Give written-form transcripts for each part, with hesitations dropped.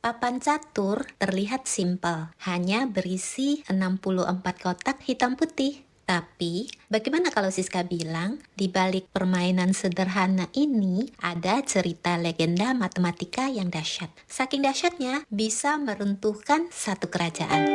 Papan catur terlihat simpel, hanya berisi 64 kotak hitam putih. Tapi, bagaimana kalau Siska bilang, di balik permainan sederhana ini ada cerita legenda matematika yang dahsyat. Saking dahsyatnya, bisa meruntuhkan satu kerajaan.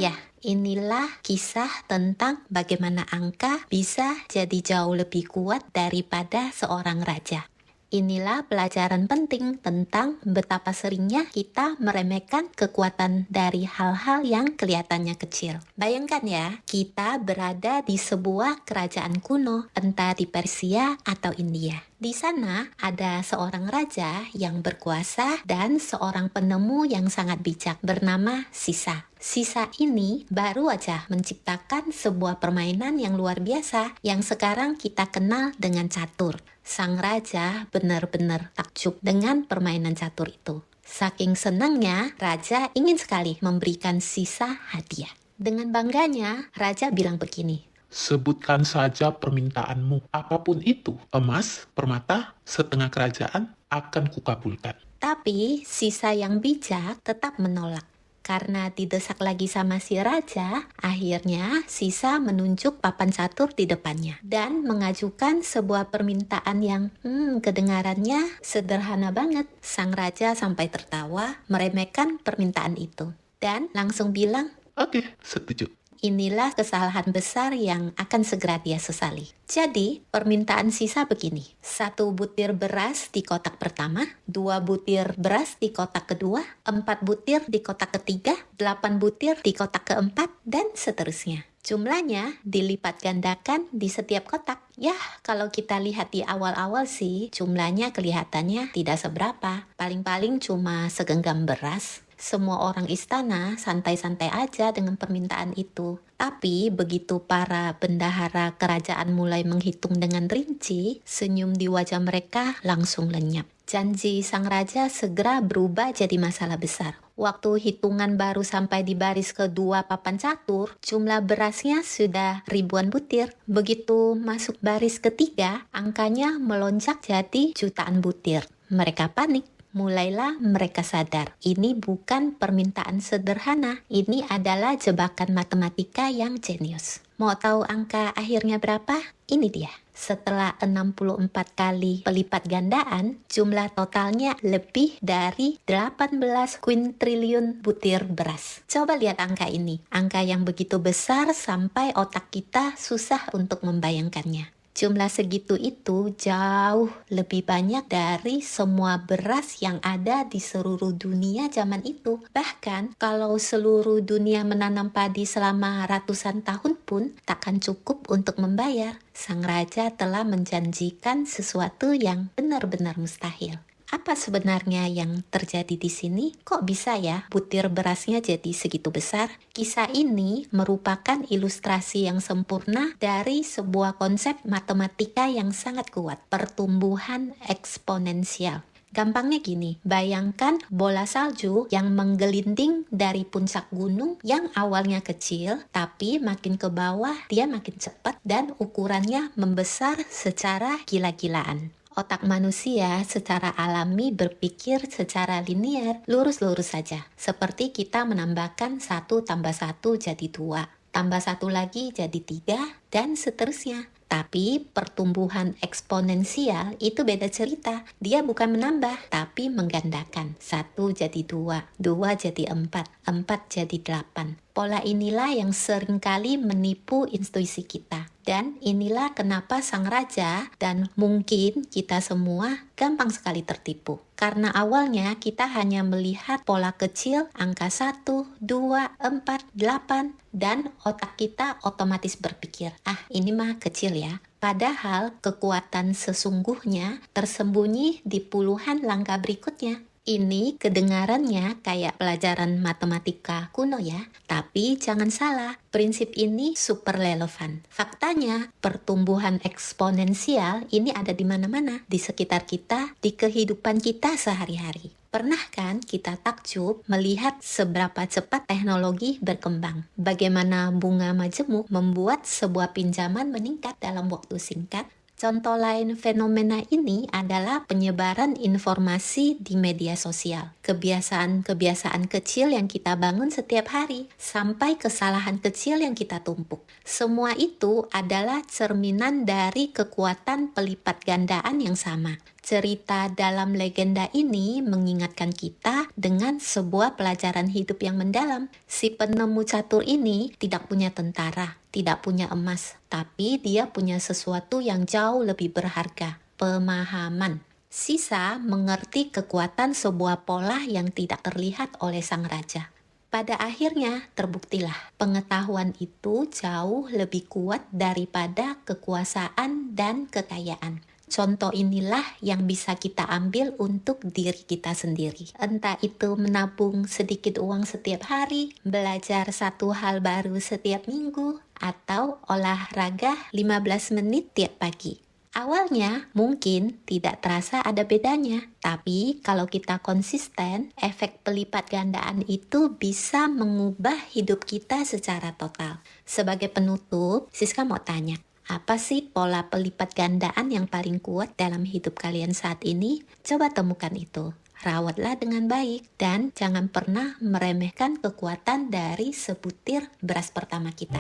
Ya, inilah kisah tentang bagaimana angka bisa jadi jauh lebih kuat daripada seorang raja. Inilah pelajaran penting tentang betapa seringnya kita meremehkan kekuatan dari hal-hal yang kelihatannya kecil. Bayangkan ya, kita berada di sebuah kerajaan kuno, entah di Persia atau India. Di sana ada seorang raja yang berkuasa dan seorang penemu yang sangat bijak bernama Sisa. Sisa ini baru aja menciptakan sebuah permainan yang luar biasa yang sekarang kita kenal dengan catur. Sang raja benar-benar takjub dengan permainan catur itu. Saking senangnya, raja ingin sekali memberikan Sisa hadiah. Dengan bangganya, raja bilang begini, Sebutkan saja permintaanmu, apapun itu, emas, permata, setengah kerajaan, akan kukabulkan. tapi Sisa yang bijak tetap menolak. Karena didesak lagi sama si raja, akhirnya Sisa menunjuk papan catur di depannya dan mengajukan sebuah permintaan yang kedengarannya sederhana banget. Sang raja sampai tertawa meremehkan permintaan itu dan langsung bilang, Oke, setuju. inilah kesalahan besar yang akan segera dia sesali. Jadi, permintaan Sisa begini. 1 butir beras di kotak pertama, 2 butir beras di kotak kedua, 4 butir di kotak ketiga, 8 butir di kotak keempat, dan seterusnya. Jumlahnya dilipat gandakan di setiap kotak. Ya, kalau kita lihat di awal-awal sih, jumlahnya kelihatannya tidak seberapa. Paling-paling cuma segenggam beras. Semua orang istana santai-santai aja dengan permintaan itu. Tapi begitu para bendahara kerajaan mulai menghitung dengan rinci, senyum di wajah mereka langsung lenyap. Janji sang raja segera berubah jadi masalah besar. Waktu hitungan baru sampai di baris kedua papan catur, jumlah berasnya sudah ribuan butir. Begitu masuk baris ketiga, angkanya melonjak jadi jutaan butir. Mereka panik. Mulailah mereka sadar, ini bukan permintaan sederhana, ini adalah jebakan matematika yang jenius. Mau tahu angka akhirnya berapa? Ini dia. Setelah 64 kali pelipat gandaan, jumlah totalnya lebih dari 18 kuintriliun butir beras. Coba lihat angka ini. Angka yang begitu besar sampai otak kita susah untuk membayangkannya. Jumlah segitu itu jauh lebih banyak dari semua beras yang ada di seluruh dunia zaman itu. Bahkan kalau seluruh dunia menanam padi selama ratusan tahun pun takkan cukup untuk membayar. Sang raja telah menjanjikan sesuatu yang benar-benar mustahil. Apa sebenarnya yang terjadi di sini? Kok bisa ya butir berasnya jadi segitu besar? Kisah ini merupakan ilustrasi yang sempurna dari sebuah konsep matematika yang sangat kuat, pertumbuhan eksponensial. Gampangnya gini, bayangkan bola salju yang menggelinding dari puncak gunung yang awalnya kecil, tapi makin ke bawah dia makin cepat dan ukurannya membesar secara gila-gilaan. Otak manusia secara alami berpikir secara linear, lurus-lurus saja. Seperti kita menambahkan 1 tambah 1 jadi 2, tambah 1 lagi jadi 3, dan seterusnya. Tapi pertumbuhan eksponensial itu beda cerita. Dia bukan menambah, tapi menggandakan. 1 jadi 2, 2 jadi 4, 4 jadi 8. Pola inilah yang seringkali menipu intuisi kita. Dan inilah kenapa sang raja dan mungkin kita semua gampang sekali tertipu. Karena awalnya kita hanya melihat pola kecil, angka 1, 2, 4, 8, dan otak kita otomatis berpikir, ini mah kecil ya. Padahal kekuatan sesungguhnya tersembunyi di puluhan langkah berikutnya. Ini kedengarannya kayak pelajaran matematika kuno ya, tapi jangan salah, prinsip ini super relevan. Faktanya, pertumbuhan eksponensial ini ada di mana-mana, di sekitar kita, di kehidupan kita sehari-hari. Pernah kan kita takjub melihat seberapa cepat teknologi berkembang? Bagaimana bunga majemuk membuat sebuah pinjaman meningkat dalam waktu singkat? Contoh lain fenomena ini adalah penyebaran informasi di media sosial. Kebiasaan-kebiasaan kecil yang kita bangun setiap hari, sampai kesalahan kecil yang kita tumpuk. Semua itu adalah cerminan dari kekuatan pelipat gandaan yang sama. Cerita dalam legenda ini mengingatkan kita dengan sebuah pelajaran hidup yang mendalam. Si penemu catur ini tidak punya tentara, tidak punya emas, tapi dia punya sesuatu yang jauh lebih berharga, pemahaman. Sisa mengerti kekuatan sebuah pola yang tidak terlihat oleh sang raja. Pada akhirnya terbuktilah pengetahuan itu jauh lebih kuat daripada kekuasaan dan kekayaan. Contoh inilah yang bisa kita ambil untuk diri kita sendiri. Entah itu menabung sedikit uang setiap hari, belajar satu hal baru setiap minggu, atau olahraga 15 menit tiap pagi. Awalnya mungkin tidak terasa ada bedanya, tapi kalau kita konsisten, efek pelipat gandaan itu bisa mengubah hidup kita secara total. Sebagai penutup, Siska mau tanya, apa sih pola pelipat gandaan yang paling kuat dalam hidup kalian saat ini? Coba temukan itu. Rawatlah dengan baik dan jangan pernah meremehkan kekuatan dari sebutir beras pertama kita.